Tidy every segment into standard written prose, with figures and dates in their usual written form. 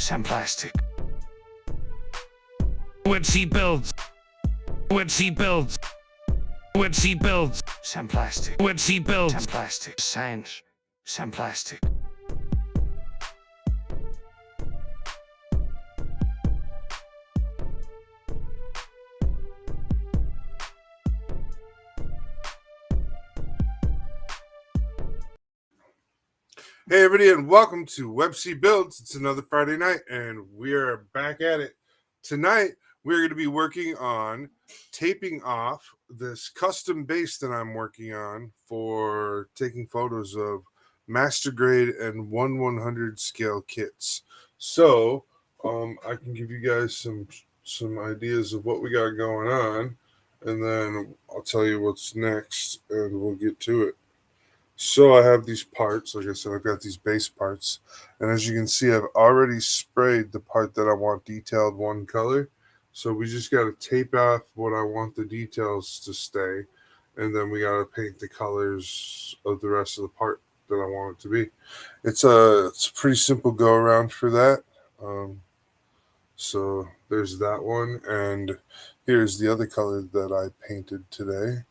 Sandplastic. Websy builds. Websy builds. Websy builds. Sandplastic. Websy builds. Sandplastic. Science. Sandplastic. Hey everybody, and welcome to WebC Builds. It's another Friday night, and we are back at it. Tonight, we're going to be working on taping off this custom base that I'm working on for taking photos of master grade and 1/100 scale kits. So, I can give you guys some ideas of what we got going on, and then I'll tell you what's next, and we'll get to it. So I have these parts. Like I said, I've got these base parts. And as you can see, I've already sprayed the part that I want detailed one color. So we just got to tape off what I want the details to stay. And then we got to paint the colors of the rest of the part that I want it to be. It's a pretty simple go around for that. So there's that one. And here's the other color that I painted today.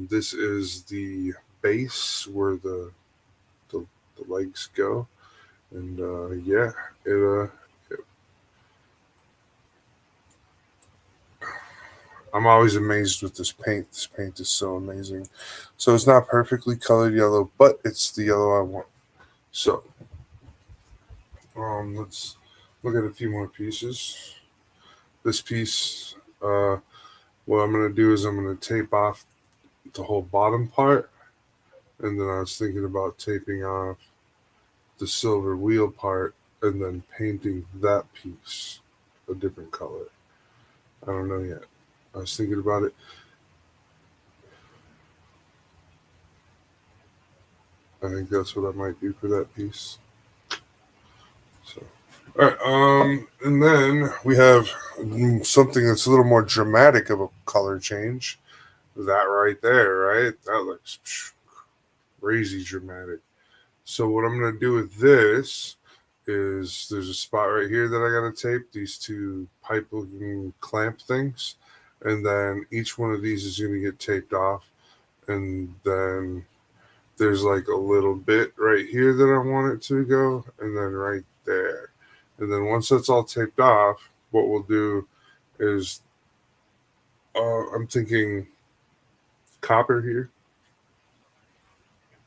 This is the base where the legs go, and I'm always amazed with this paint. This paint is so amazing. So it's not perfectly colored yellow, but it's the yellow I want. So let's look at a few more pieces. This piece, what I'm going to do is I'm going to tape off the whole bottom part. And then I was thinking about taping off the silver wheel part and then painting that piece a different color. I don't know yet. I was thinking about it. I think that's what I might do for that piece. So, all right. And then we have something that's a little more dramatic of a color change. That right there, right? That looks crazy dramatic. So what I'm going to do with this is there's a spot right here that I got to tape, these two pipe looking clamp things, and then each one of these is going to get taped off, and then there's like a little bit right here that I want it to go, and then right there. And then once that's all taped off, what we'll do is I'm thinking copper here.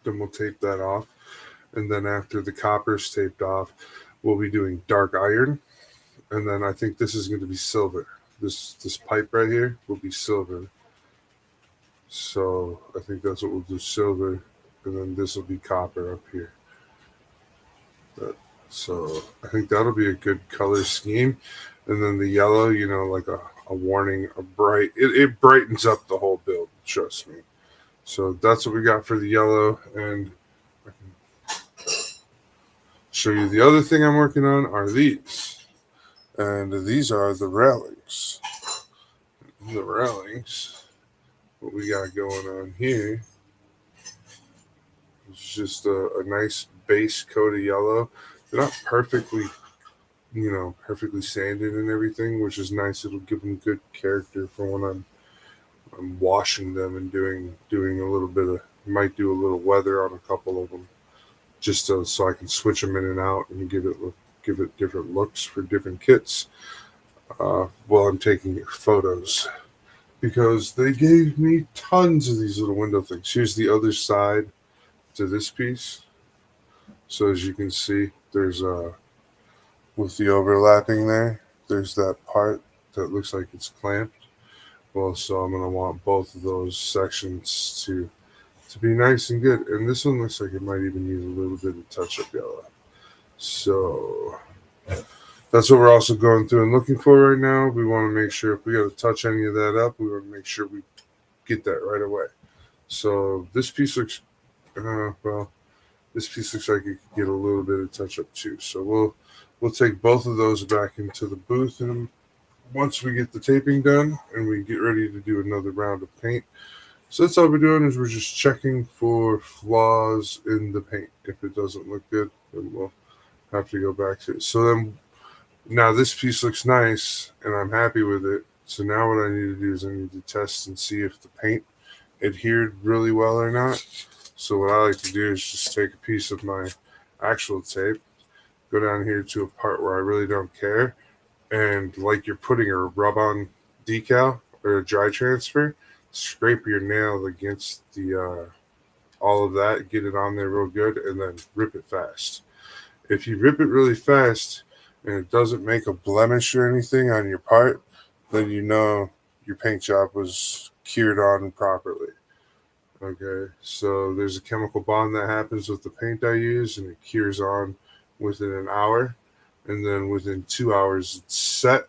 Then we'll tape that off. And then after the copper's taped off, we'll be doing dark iron. And then I think this is going to be silver. This pipe right here will be silver. So I think that's what we'll do, silver. And then this will be copper up here. So I think that'll be a good color scheme. And then the yellow, like a warning, it brightens up the whole build, trust me. So that's what we got for the yellow, and I can show you the other thing I'm working on are these. And these are the railings. The railings, what we got going on here is just a nice base coat of yellow. They're not perfectly sanded and everything, which is nice. It'll give them good character for when I'm washing them and doing a little bit of, might do a little weather on a couple of them, just so I can switch them in and out and give it different looks for different kits while I'm taking photos, because they gave me tons of these little window things. Here's the other side to this piece. So as you can see, there's with the overlapping there's that part that looks like it's clamped. Well, so I'm going to want both of those sections to be nice and good. And this one looks like it might even use a little bit of touch-up yellow. So that's what we're also going through and looking for right now. We want to make sure if we got to touch any of that up, we want to make sure we get that right away. So this piece looks, this piece looks like it could get a little bit of touch-up too. So we'll take both of those back into the booth and once we get the taping done and we get ready to do another round of paint. So that's all we're doing is we're just checking for flaws in the paint. If it doesn't look good, then we'll have to go back to it. So then now this piece looks nice and I'm happy with it. So now what I need to do is I need to test and see if the paint adhered really well or not. So what I like to do is just take a piece of my actual tape, go down here to a part where I really don't care, and like you're putting a rub-on decal or a dry transfer, scrape your nail against the all of that, get it on there real good, and then rip it fast. If you rip it really fast and it doesn't make a blemish or anything on your part, then you know your paint job was cured on properly. Okay, so there's a chemical bond that happens with the paint I use, and it cures on within an hour, and then within 2 hours it's set.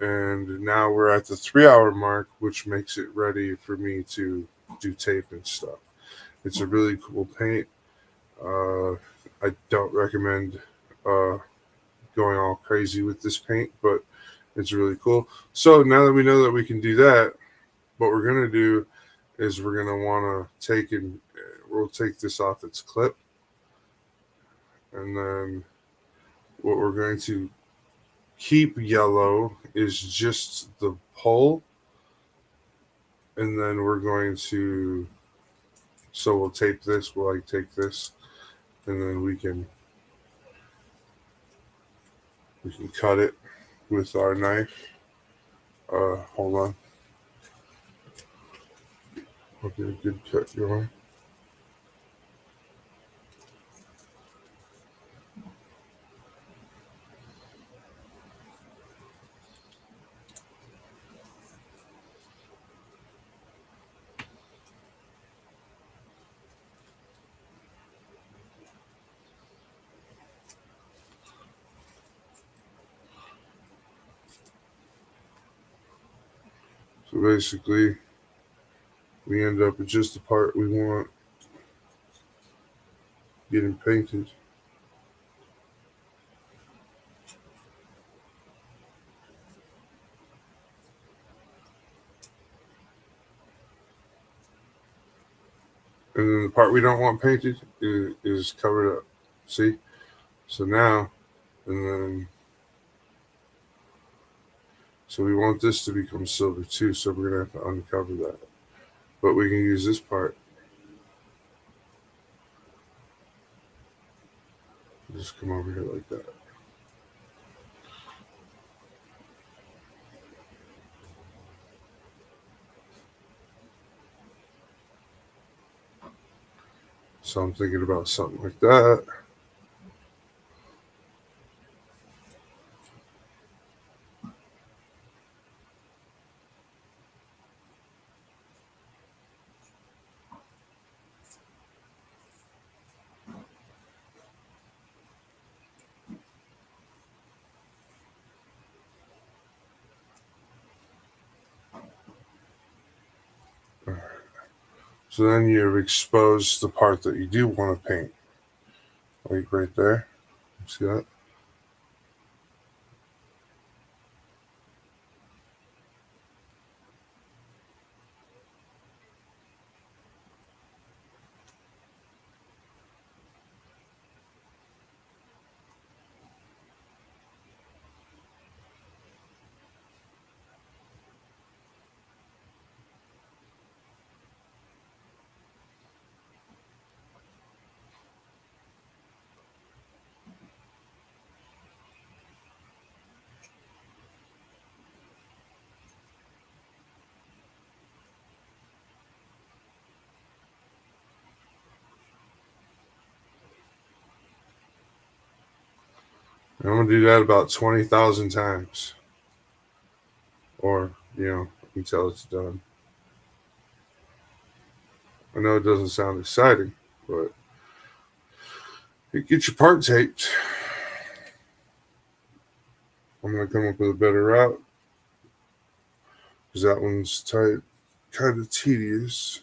And now we're at the 3 hour mark, which makes it ready for me to do tape and stuff. It's a really cool paint. Uh, I don't recommend uh, going all crazy with this paint, but it's really cool. So now that we know that we can do that, what we're going to do is we're going to want to we'll take this off its clip. And then what we're going to keep yellow is just the pole. And then we're going to, so we'll tape this, we'll like take this, and then we can cut it with our knife. Hold on. I'll get a good cut going. So basically, we end up with just the part we want getting painted. And then the part we don't want painted is covered up. See? So now, and then, so we want this to become silver too, so we're going to have to uncover that. But we can use this part. Just come over here like that. So I'm thinking about something like that. So then you've exposed the part that you do want to paint. Like right there. See that? And I'm going to do that about 20,000 times. Or, until it's done. I know it doesn't sound exciting, but get your part taped. I'm going to come up with a better route because that one's tight, kind of tedious.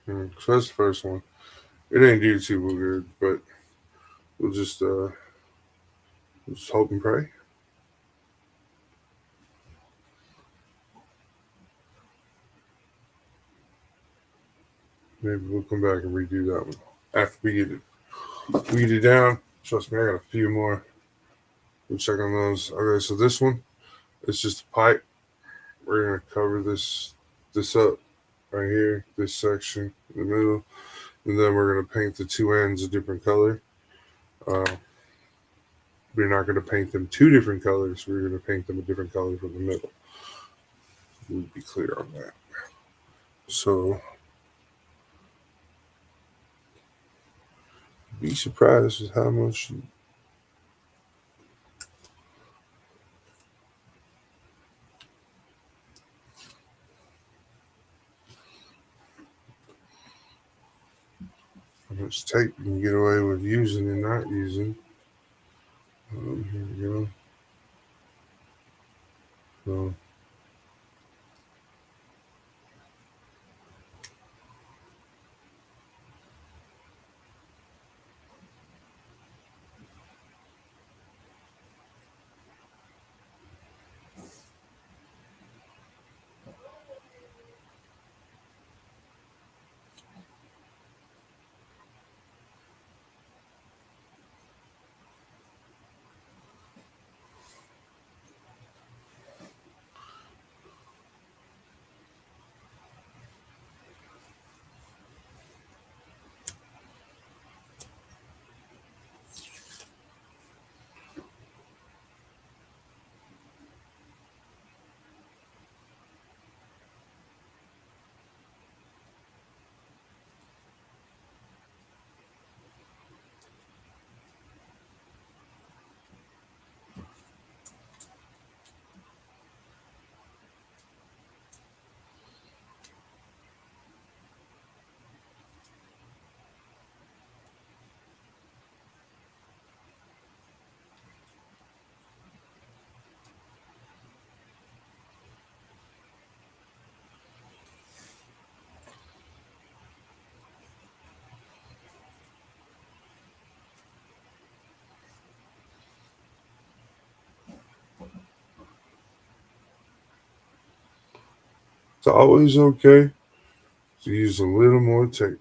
So that's the first one. It ain't do too good, but we'll just hope and pray. Maybe we'll come back and redo that one after we get it down. Trust me, I got a few more. We'll check on those. Okay, so this one, it's just a pipe. We're gonna cover this up right here, this section in the middle, and then we're gonna paint the two ends a different color. Uh, we're not gonna paint them two different colors. We're gonna paint them a different color from the middle. We'll be clear on that. So be surprised at how much. How much tape you can get away with using and not using. Here we go. So, it's always okay to use a little more tape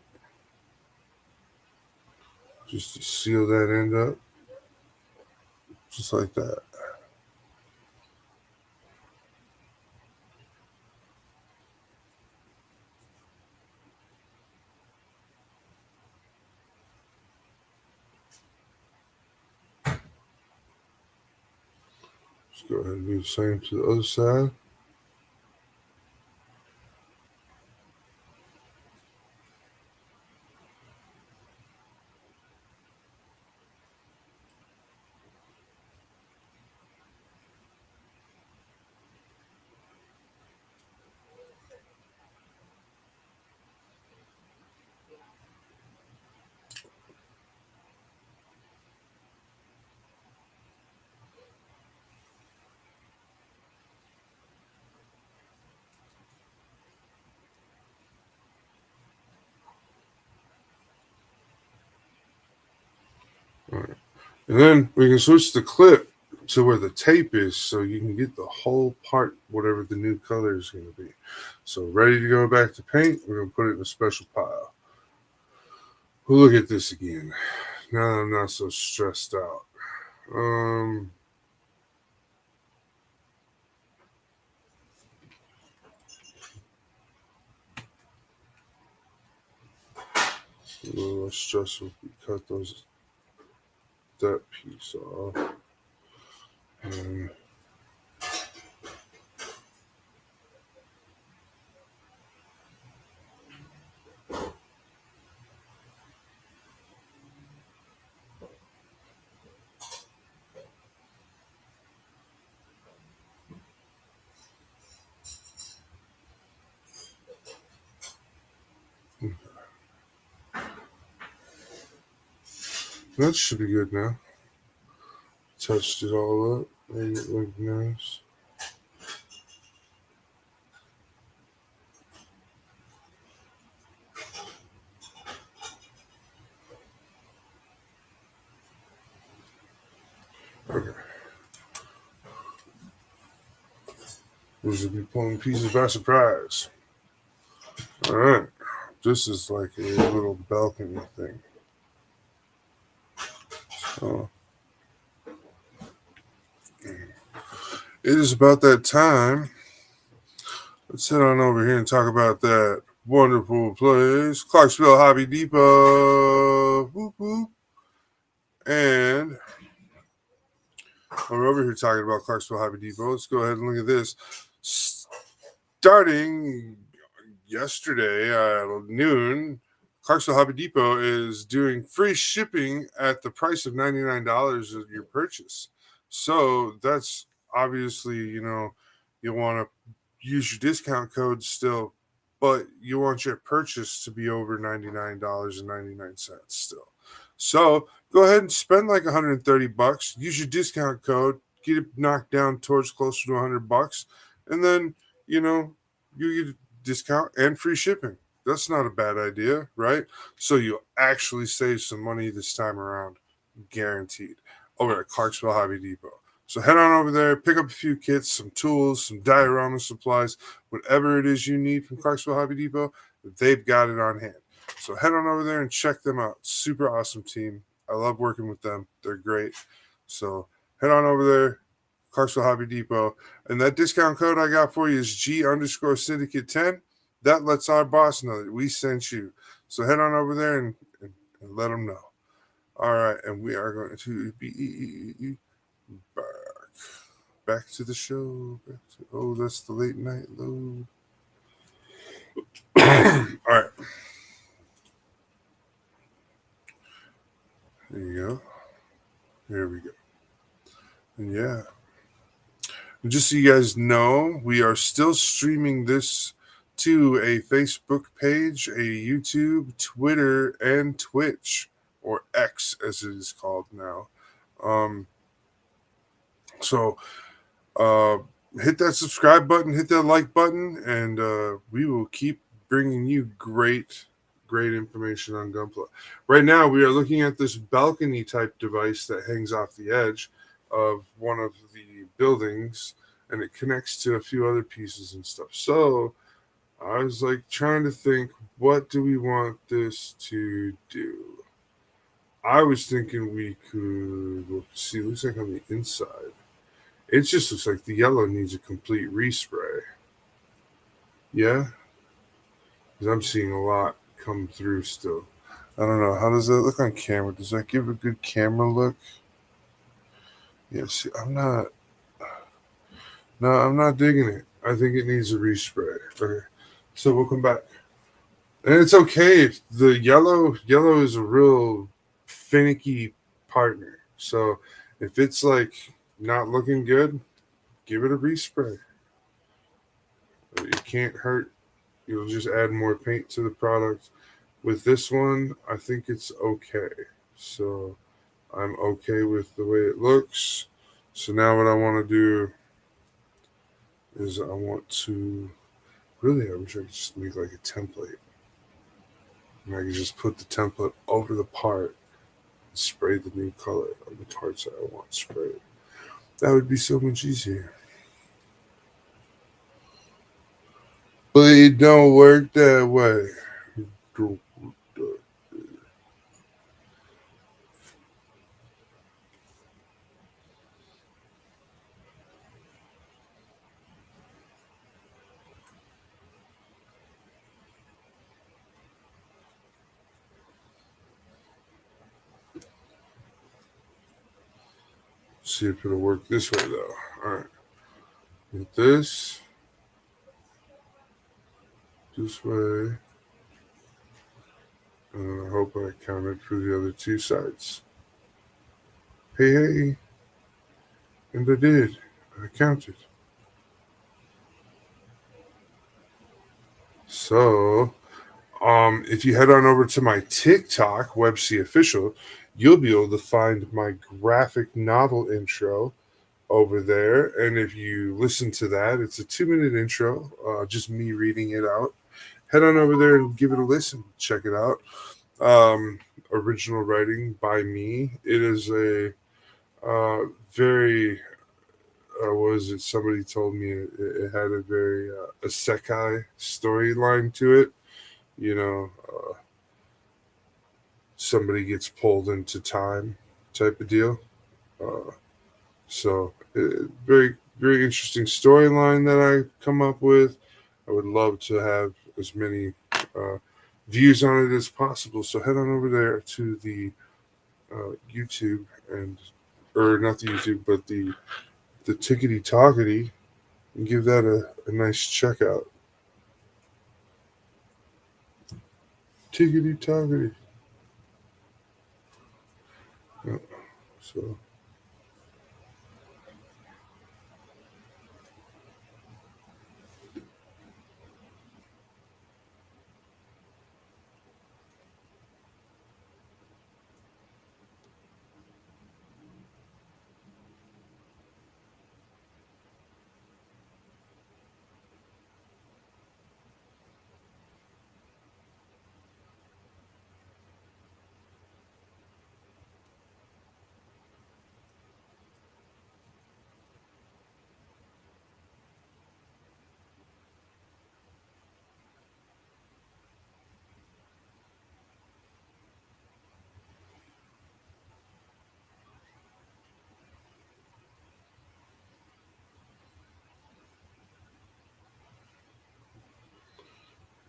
just to seal that end up, just like that. Let's go ahead and do the same to the other side. All right. And then we can switch the clip to where the tape is so you can get the whole part, whatever the new color is going to be. So ready to go back to paint, we're going to put it in a special pile. We'll look at this again. Now that I'm not so stressed out. A little less stressful if we cut that piece off. And that should be good now. Touched it all up, made it look nice. Okay. This will be pulling pieces by surprise. All right. This is like a little balcony thing. So it is about that time. Let's head on over here and talk about that wonderful place, Clarksville Hobby Depot. Whoop, whoop. And we're over here talking about Clarksville Hobby Depot. Let's go ahead and look at this. Starting yesterday at noon, Clarksville Hobby Depot is doing free shipping at the price of $99 of your purchase. So that's obviously, you want to use your discount code still, but you want your purchase to be over $99.99 still. So go ahead and spend like $130. Use your discount code, get it knocked down towards closer to $100, and then you get a discount and free shipping. That's not a bad idea, right? So you'll actually save some money this time around, guaranteed, over at Clarksville Hobby Depot. So head on over there, pick up a few kits, some tools, some diorama supplies, whatever it is you need from Clarksville Hobby Depot, they've got it on hand. So head on over there and check them out. Super awesome team. I love working with them. They're great. So head on over there, Clarksville Hobby Depot. And that discount code I got for you is G_Syndicate10. That lets our boss know that we sent you. So head on over there and let them know. All right. And we are going to be back to the show. That's the late night load. All right. There you go. Here we go. And yeah. And just so you guys know, we are still streaming this to a Facebook page, a YouTube, Twitter, and Twitch, or X as it is called now. So hit that subscribe button, hit that like button, and we will keep bringing you great information on Gunpla. Right now, we are looking at this balcony type device that hangs off the edge of one of the buildings, and it connects to a few other pieces and stuff. So I was like trying to think, what do we want this to do? I was thinking we could see. It looks like on the inside, it just looks like the yellow needs a complete respray. Yeah, because I'm seeing a lot come through still. I don't know. How does that look on camera? Does that give a good camera look? Yeah, see, I'm not digging it. I think it needs a respray. Okay, so we'll come back. And it's okay if the yellow is a real finicky partner. So if it's like not looking good, give it a respray. It can't hurt. You'll just add more paint to the product. With this one, I think it's okay. So I'm okay with the way it looks. So now what I want to do is I wish I could just make like a template. And I could just put the template over the part and spray the new color on the parts that I want sprayed. That would be so much easier. But it don't work that way. See if it'll work this way though. All right. With this way. And I hope I counted for the other two sides. Hey. And I did. I counted. So, if you head on over to my TikTok, WebC Official, you'll be able to find my graphic novel intro over there. And if you listen to that, it's a 2-minute intro, just me reading it out. Head on over there and give it a listen. Check it out. Original writing by me. It is a Very. What was it? Somebody told me it had a very isekai storyline to it. You know, somebody gets pulled into time, type of deal. Uh, very very interesting storyline that I come up with. I would love to have as many uh, views on it as possible. So head on over there to the YouTube and or not the YouTube, but the Tickety Tockety and give that a nice check out. Tickety Tockety. Yeah, so.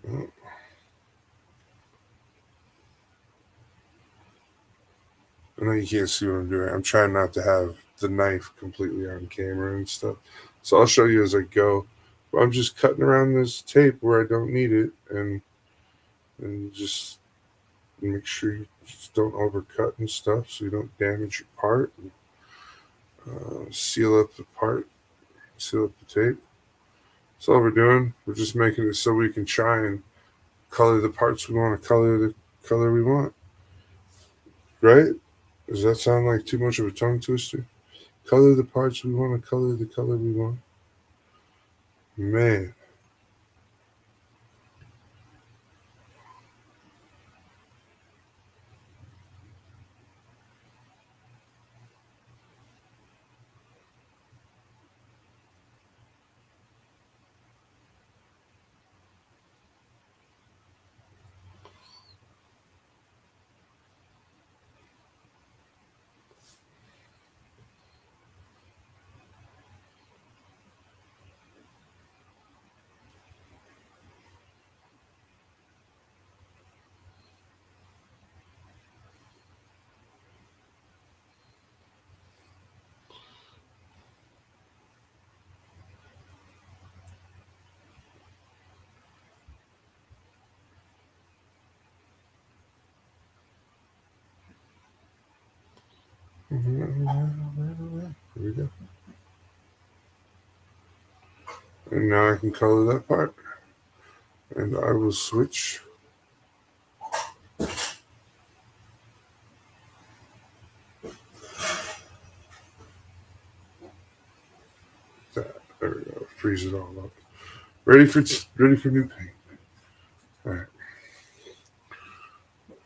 Yeah. I know you can't see what I'm doing. I'm trying not to have the knife completely on camera and stuff. So I'll show you as I go. But I'm just cutting around this tape where I don't need it and just make sure you just don't overcut and stuff so you don't damage your part. And, seal up the part, seal up the tape. That's all we're doing. We're just making it so we can try and color the parts we want to color the color we want. Right? Does that sound like too much of a tongue twister? Color the parts we want to color the color we want. Man. Here we go. And now I can color that part. And I will switch. That. There we go. Freeze it all up. Ready for new paint. All right.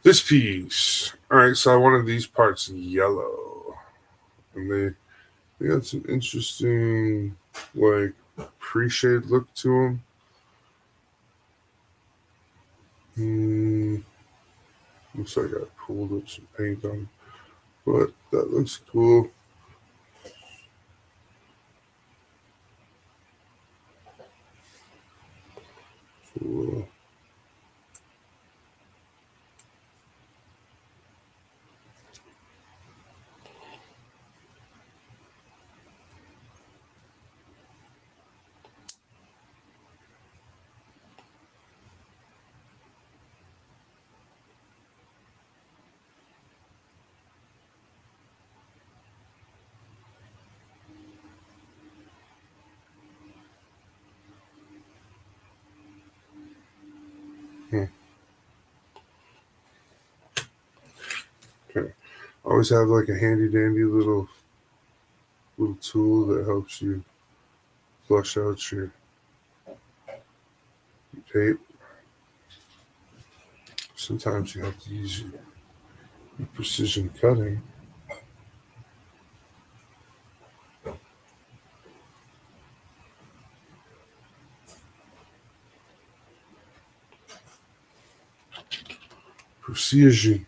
This piece. All right. So I wanted these parts in yellow, and they got some interesting like pre-shade look to them. Looks like I pulled up some paint on, but that looks cool. Cool. Hmm. Okay. Always have like a handy dandy little tool that helps you flush out your tape. Sometimes you have to use your precision cutting. Siege.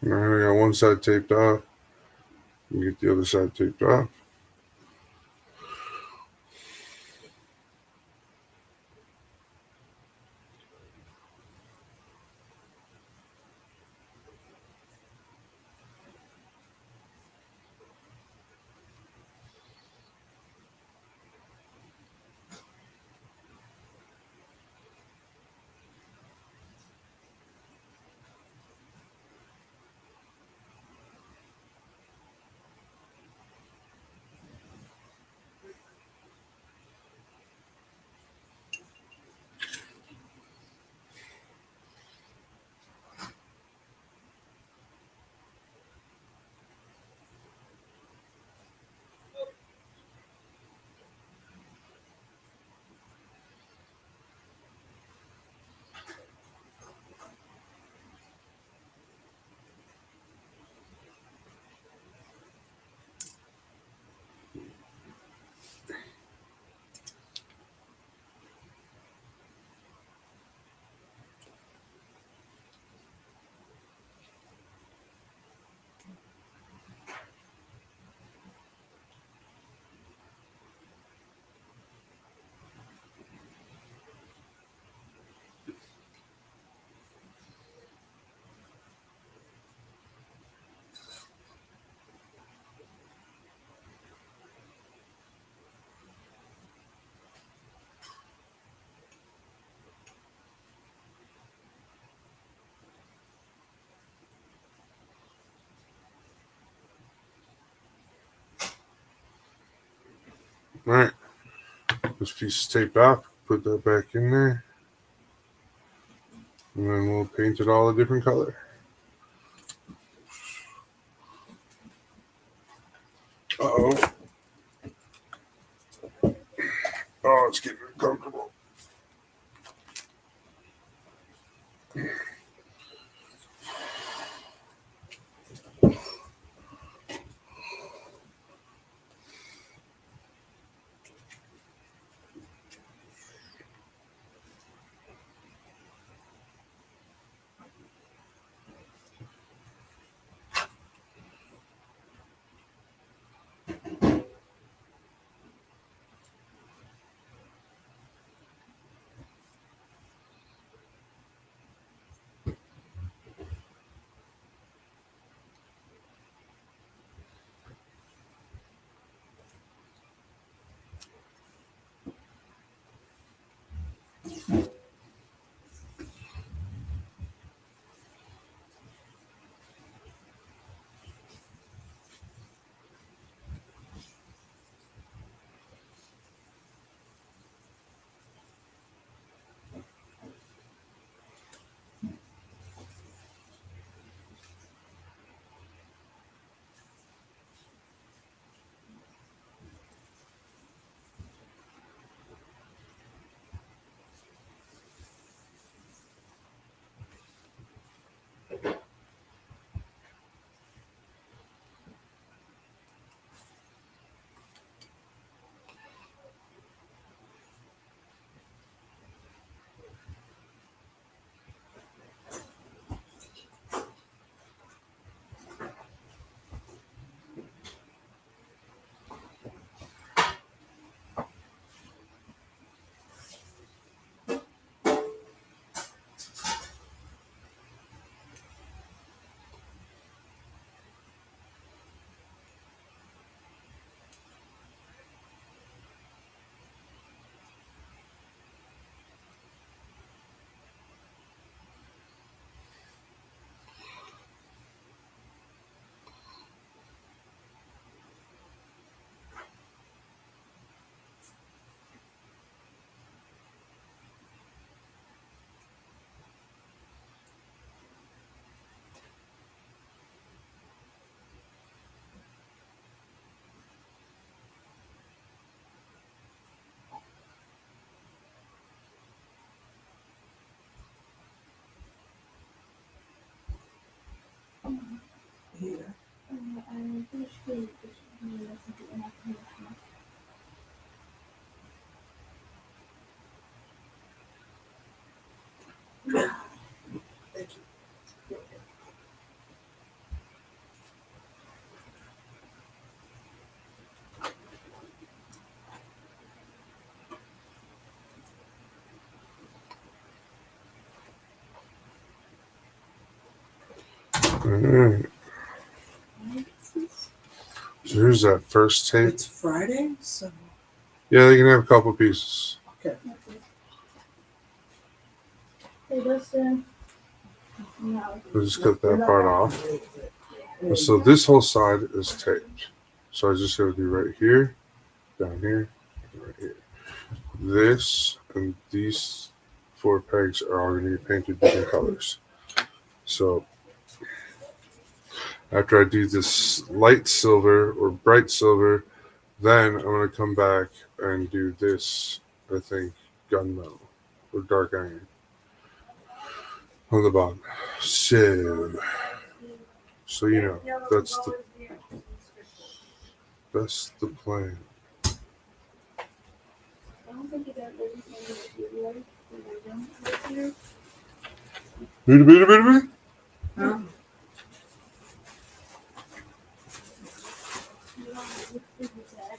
All right, I got one side taped off. You get the other side taped off. All right, this piece is taped off. Put that back in there, and then we'll paint it all a different color. Uh-oh. Oh, it's getting uncomfortable. Alright. So here's that first tape. It's Friday, so Yeah, they can have a couple pieces. okay. Hey, Dustin. We'll just cut that part off. So this whole side is taped. So I just gotta do right here, down here, and right here. This and these 4 pegs are all gonna be painted different colors. So after I do this light silver or bright silver, then I'm gonna come back and do this, I think, gunmetal or dark iron on the bottom. So you know, that's the plan. I don't think you got everything that you like when I don't live here. Huh? You don't have to figure that.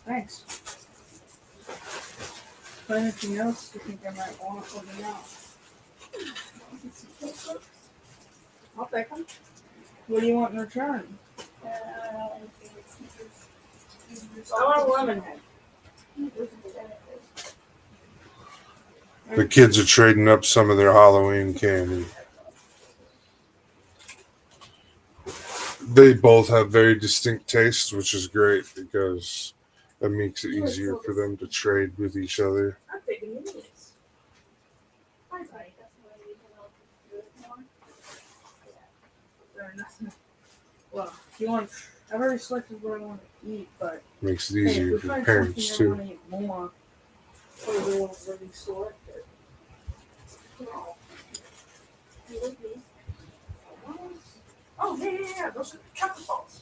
Thanks. But anything else you think I might want for me now? I'll take them. What do you want in return? I want a lemon head. The kids are trading up some of their Halloween candy. They both have very distinct tastes, which is great because that makes it easier for them to trade with each other. I'm taking these. I like that's why we can all do it more. They're nothing. Well, if you want, I've already selected what I want to eat, but Makes it hey, if easier we for find parents something I too. want to eat more, we will already select it. You like these? Oh, yeah, those are chocolate salts.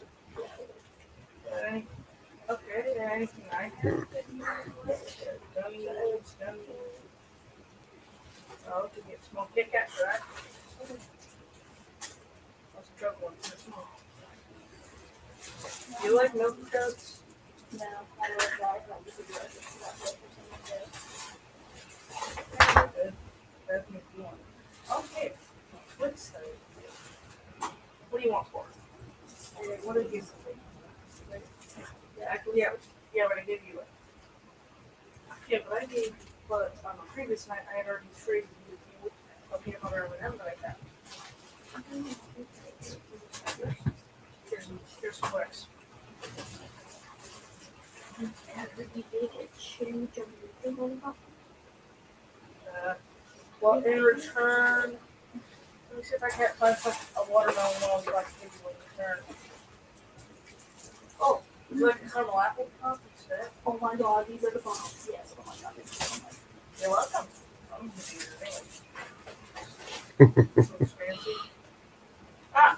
Okay, anything I have. Gummies. Oh, to get small Kit Kat for that. That's a trouble one, too small. You like milk duds? No, I love that. I thought you could do it. It's not good for someone else. Good. That's me if you want. Okay. Quick study. What do you want for it? What did you say? Yeah, but I gave you it. Yeah, but I gave, but on the previous night, I had already traded you a peanut butter M&M that I got. Here's some wax. And would you make a change of your thing on Well, in return, let me see if I can't find a watermelon while I'd like to give you in return. Oh, would you like a caramel apple pop instead? Oh my god, these are the bombs. Yes, oh my god, these are so much. You're welcome. I'm gonna give you your This looks fancy. Ah,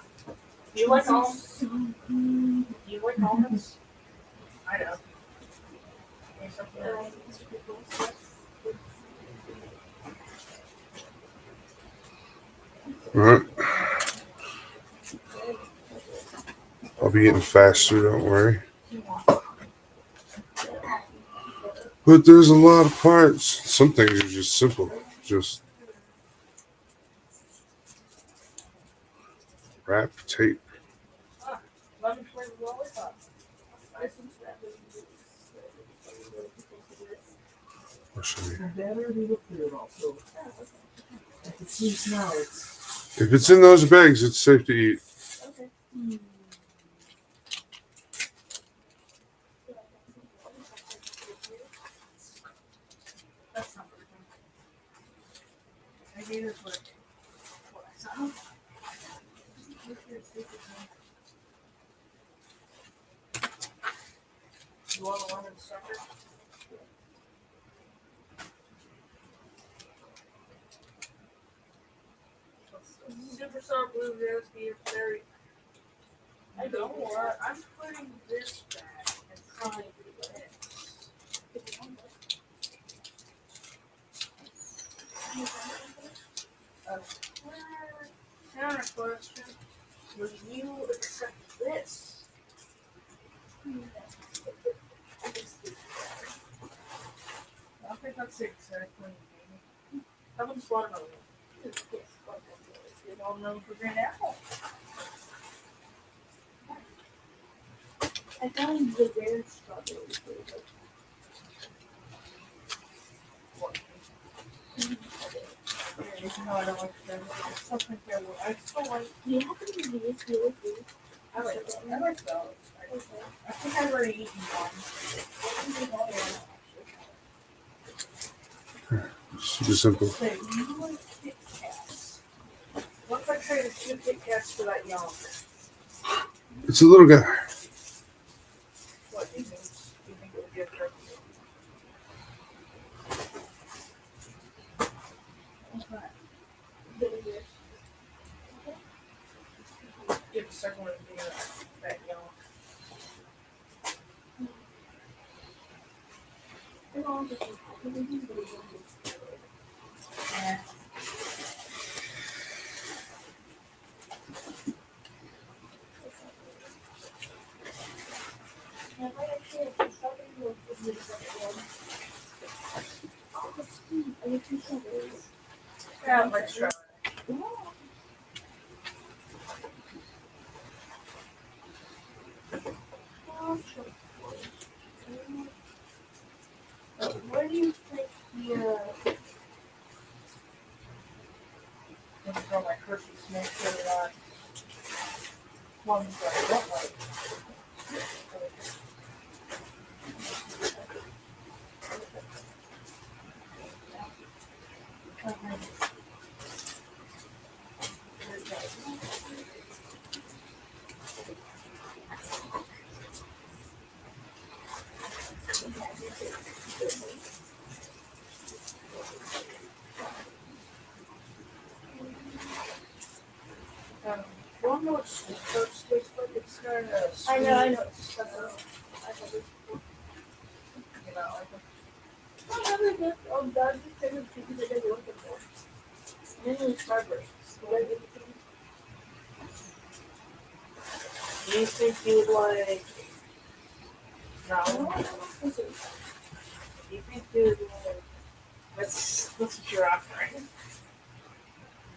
do you like almonds? Do you like almonds? I know. Need something else? Alright. I'll be getting faster, don't worry. But there's a lot of parts. Some things are just simple. Just wrap tape. Lemon flavored lollipop. I'll show you. Better be looked at it also. If it seems now, it's If it's in those bags, it's safe to eat. Okay. that's not very good. Maybe it is what I saw. You want a lemon sucker? Super soft blue raspberry berry. I don't know what. I'm putting this back and trying this. Counter question. Will you accept this? Okay. That's exactly. How much watermelon? Yes, what It's all known for green apple. I found the rare strawberry flavor. Even though I don't like strawberries, I still think they're. I still like. Do you happen to be used to it? I like those. I think I've already eaten one. Super simple. Say, you like Kit Kats? What if I traded 2 Kit Kats for that yonk? It's a little guy. What do you think it would be a fair deal? Give the second one to be that yonk. Yeah. Yeah, like strawberry. Where do you think the I'm gonna throw my Hershey's make sure that ones that I don't like. You wanna know what sweet tarts taste like? It's kind of sweet. I know. You know, like Starburst. Do you think you would like? No. Do you think you would like? That's what you're offering.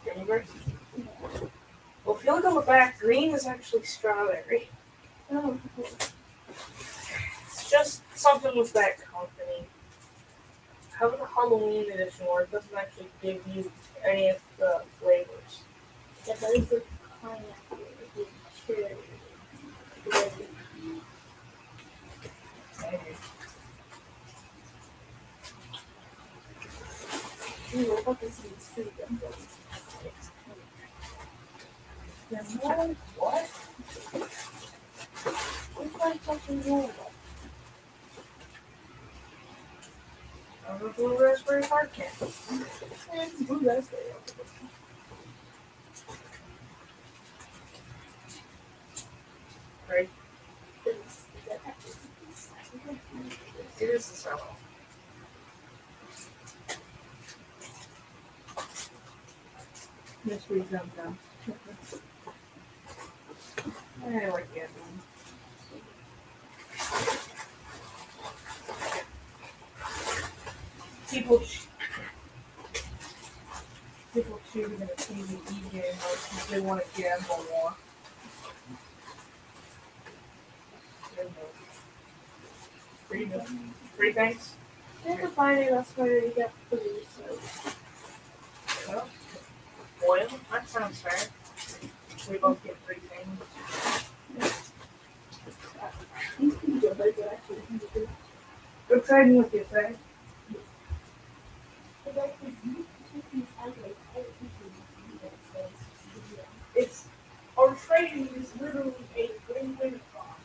Greenberry? Well, if you look on the back, green is actually strawberry. It's just something with that company. Have a Halloween edition where it doesn't actually give you any of the flavors. Yeah, that is the pineapple, the cherry, the red. Ooh, I thought this was sweet. What? Which one something more? Blue raspberry hard candy. It's blue raspberry. Right? Is that It is the sour. Yes, we jumped down. I like the other one. People choose in a PvE game because they want to gamble more. Free things? There's a Friday, that's where you get food, so. Well, oil? That sounds fair. We both get free things. These can be good, but it's actually pretty good. Good trading with you, Faye. But like, these ugly, I It's our trading is literally a win-win thought.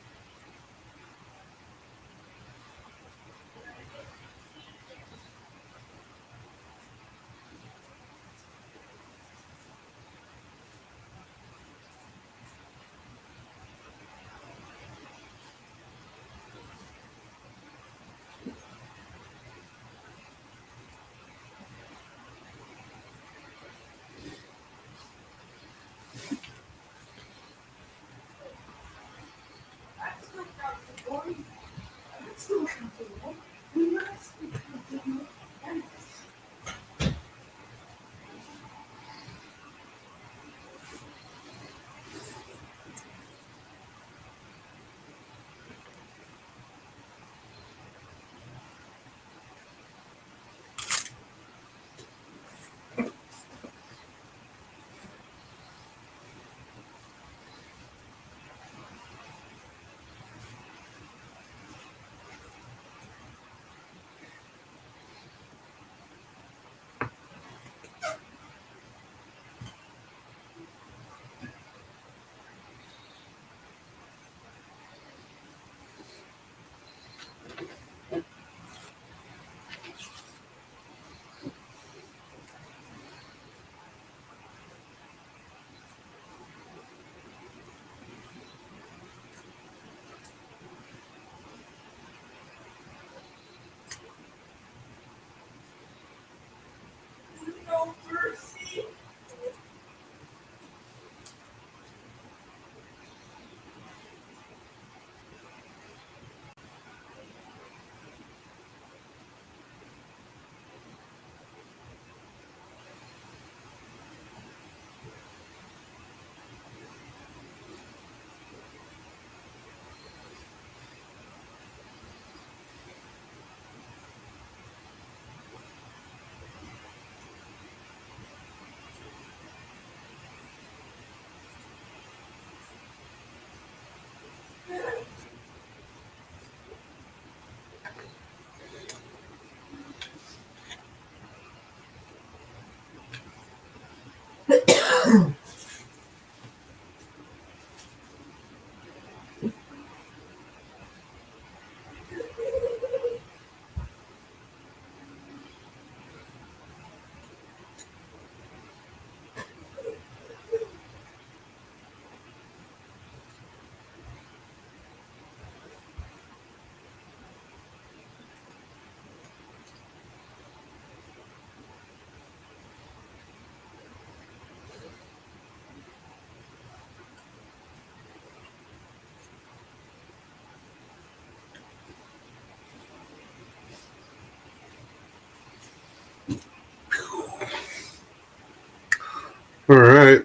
All right.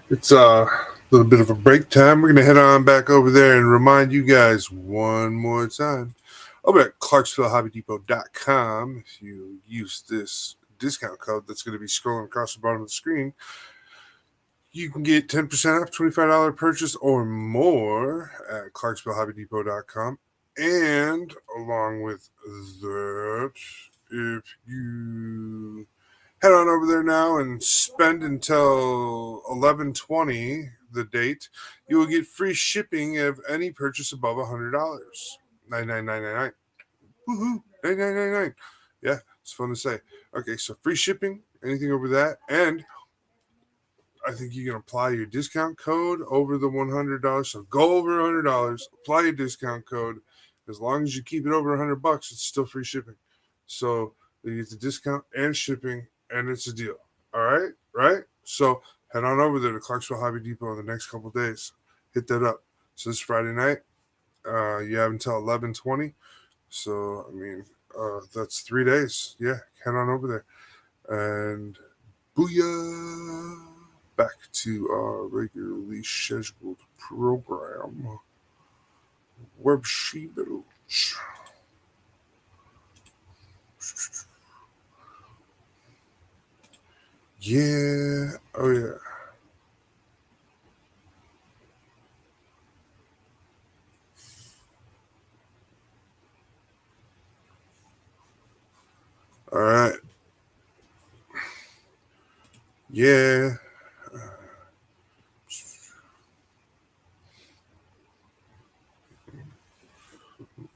It's a little bit of a break time. We're going to head on back over there and remind you guys one more time. Over at ClarksvilleHobbyDepot.com, if you use this discount code that's going to be scrolling across the bottom of the screen, you can get 10% off $25 purchase or more at ClarksvilleHobbyDepot.com. And along with that, if you head on over there now and spend until 11/20, the date, you will get free shipping of any purchase above $100. $99.99. Woohoo! $99.99. Yeah, it's fun to say. Okay, so free shipping, anything over that, and I think you can apply your discount code over the $100. So go over $100, apply your discount code. As long as you keep it over $100, it's still free shipping. So you get the discount and shipping, and it's a deal. All right, right? So head on over there to Clarksville Hobby Depot in the next couple of days. Hit that up. So this Friday night, you have until 11/20. So I mean, that's 3 days. Yeah, head on over there, and booyah! Back to our regularly scheduled program. Web she builds. Yeah. Oh yeah. All right. Yeah.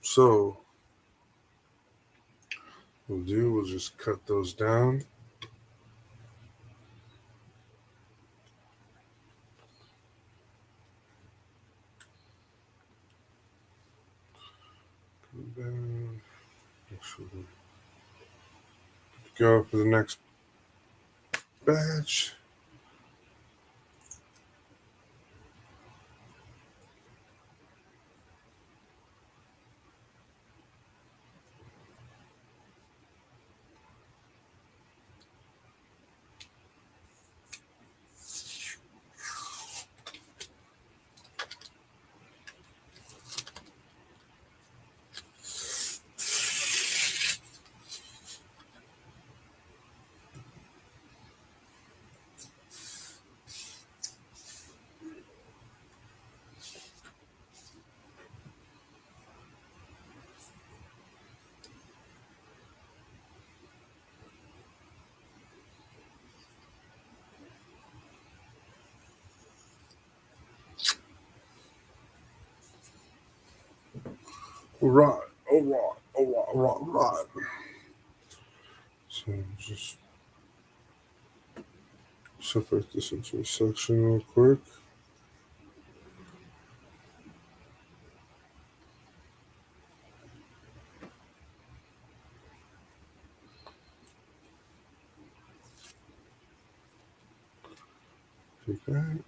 So we'll just cut those down. Go for the next batch. All right. All right. All right. All right. All right. So just separate this into a section real quick. Take that.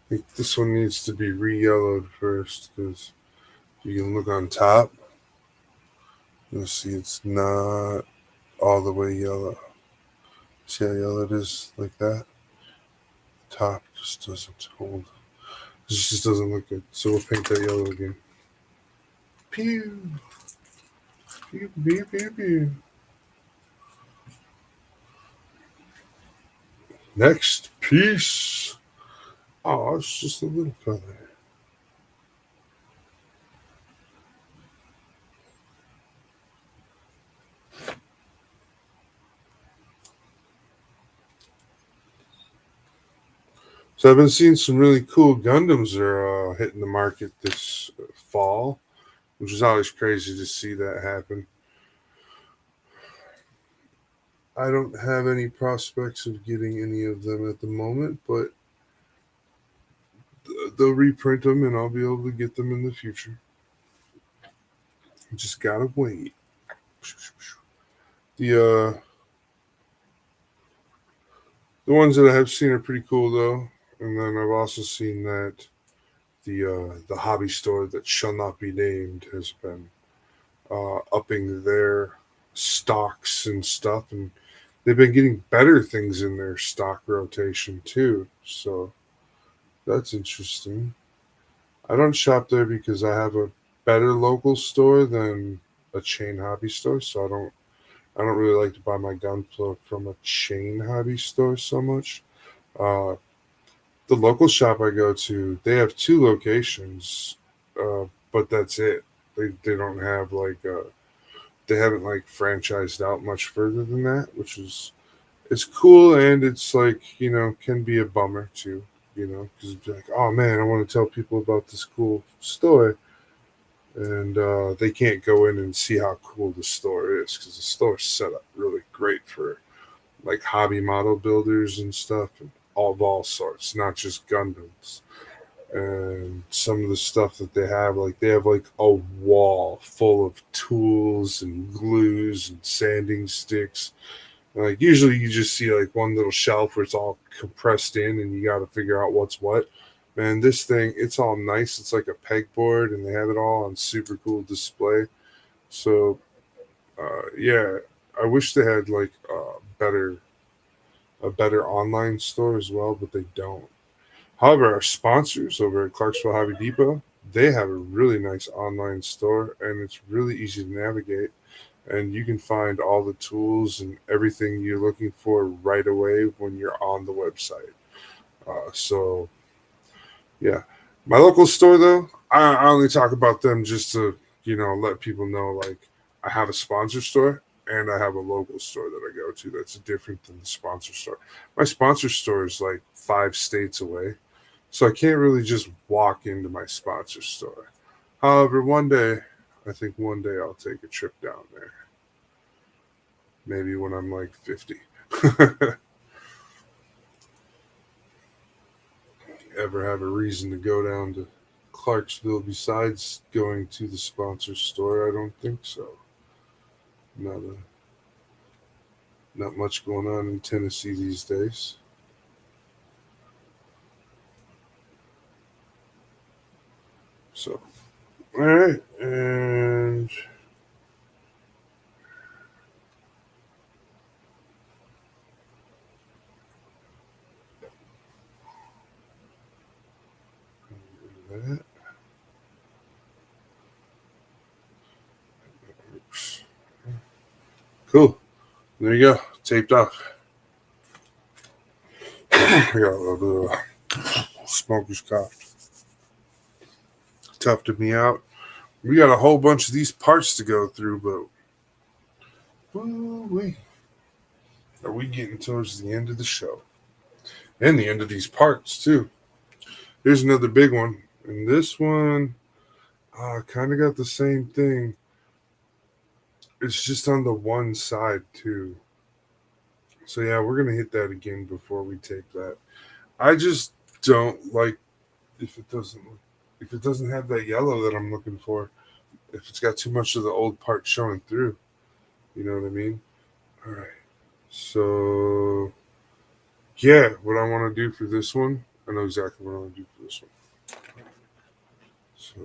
I think this one needs to be re-yellowed first, because you can look on top. You'll see it's not all the way yellow. See how yellow it is like that? Top just doesn't hold. It just doesn't look good. So we'll paint that yellow again. Pew! Pew, pew, pew, pew. Next piece. Oh, it's just a little color. So I've been seeing some really cool Gundams that are hitting the market this fall, which is always crazy to see that happen. I don't have any prospects of getting any of them at the moment, but they'll reprint them and I'll be able to get them in the future. Just gotta wait. The the ones that I have seen are pretty cool though, and then I've also seen that the hobby store that shall not be named has been upping their stocks and stuff, and they've been getting better things in their stock rotation too. So that's interesting. I don't shop there because I have a better local store than a chain hobby store, so I don't really like to buy my gun from a chain hobby store so much. Uh, the local shop I go to, they have two locations, but that's it. They don't have they haven't like franchised out much further than that, which is it's cool and it's like can be a bummer too, because it's like, oh man, I want to tell people about this cool store, and they can't go in and see how cool the store is because the store's set up really great for like hobby model builders and stuff, and all sorts, not just Gundams. And some of the stuff that they have like a wall full of tools and glues and sanding sticks. Like usually you just see like one little shelf where it's all compressed in and you got to figure out what's what. Man, this thing, it's all nice. It's like a pegboard and they have it all on super cool display. So, yeah, I wish they had like a better online store as well, but they don't. However, our sponsors over at Clarksville Hobby Depot, they have a really nice online store and it's really easy to navigate. And you can find all the tools and everything you're looking for right away when you're on the website. So, yeah. My local store, though, I only talk about them just to, let people know like I have a sponsor store and I have a local store that I go to that's different than the sponsor store. My sponsor store is like 5 states away. So I can't really just walk into my sponsor store. However, I think one day I'll take a trip down there. Maybe when I'm like 50. Ever have a reason to go down to Clarksville besides going to the sponsor store? I don't think so. Not not much going on in Tennessee these days. So, all right, and that. Oops. Cool. There you go. Taped off. I got a little bit of smoker's cough. Toughed me out. We got a whole bunch of these parts to go through, but woo-wee, are we getting towards the end of the show? And the end of these parts, too. Here's another big one. And this one kind of got the same thing. It's just on the one side, too. So, yeah, we're going to hit that again before we take that. I just don't like if it doesn't have that yellow that I'm looking for. If it's got too much of the old part showing through. You know what I mean? All right. So, yeah, what I want to do for this one I know exactly what I want to do for this one. So,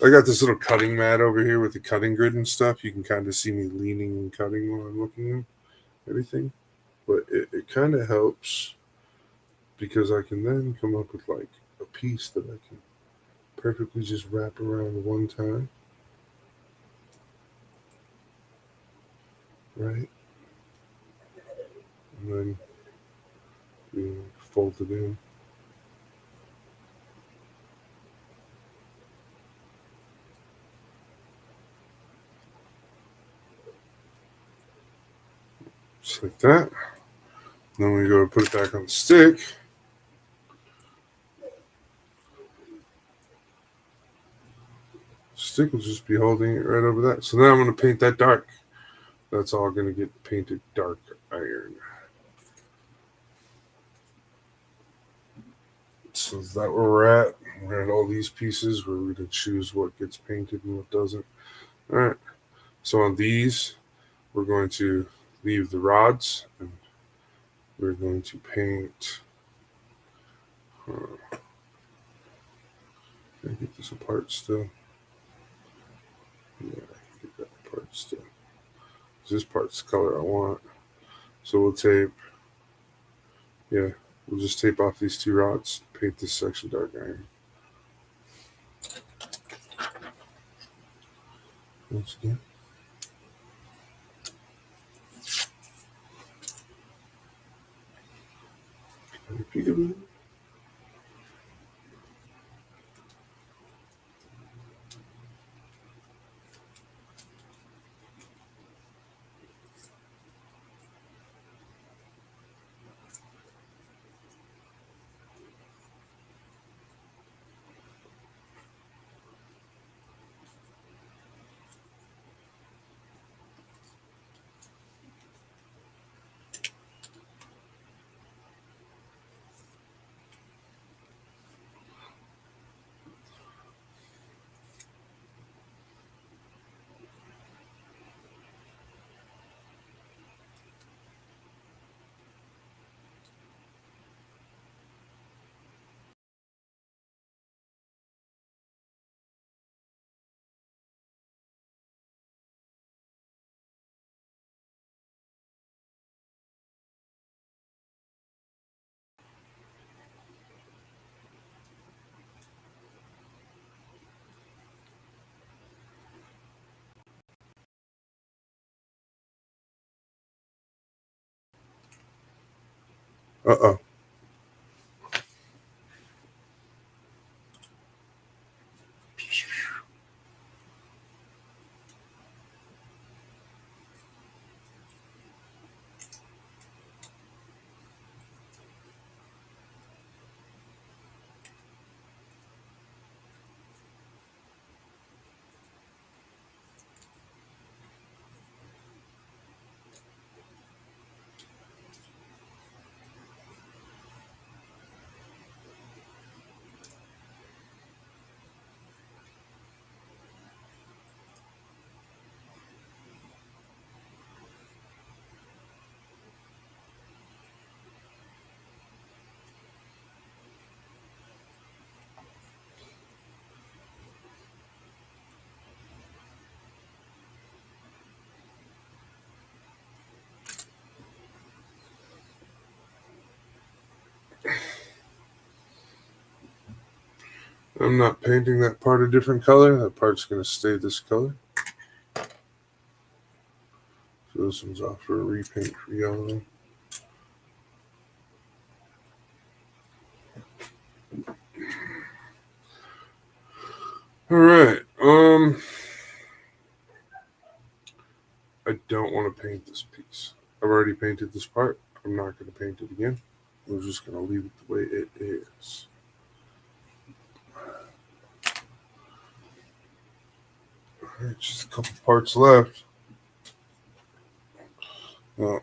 I got this little cutting mat over here with the cutting grid and stuff. You can kind of see me leaning and cutting while I'm looking at everything. But it kind of helps because I can then come up with like a piece that I can perfectly just wrap around one time. Right? And then fold it in. Just like that. Then we go to put it back on the stick. Stick will just be holding it right over that. So now I'm going to paint that dark. That's all going to get painted dark iron. So is that where we're at? We're at all these pieces where we're going to choose what gets painted and what doesn't. All right. So on these, we're going to leave the rods and we're going to paint. Can I get this apart still? Yeah, I can get that apart still. This part's the color I want. So we'll tape. Yeah, we'll just tape off these two rods, paint this section dark iron. Once again. Peekaboo. Uh-oh. I'm not painting that part a different color. That part's going to stay this color. So this one's off for a repaint for yellow. All right. I don't want to paint this piece. I've already painted this part. I'm not going to paint it again. I'm just going to leave it the way it is. All right, just a couple parts left. Well,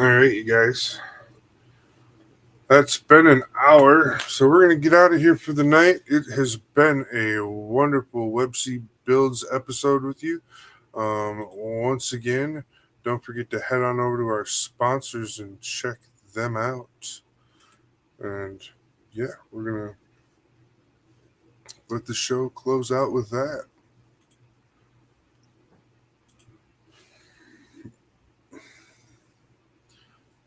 All right, you guys. That's been an hour, so we're going to get out of here for the night. It has been a wonderful Websy Builds episode with you. Once again, don't forget to head on over to our sponsors and check them out. And yeah, we're going to let the show close out with that.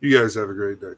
You guys have a great day.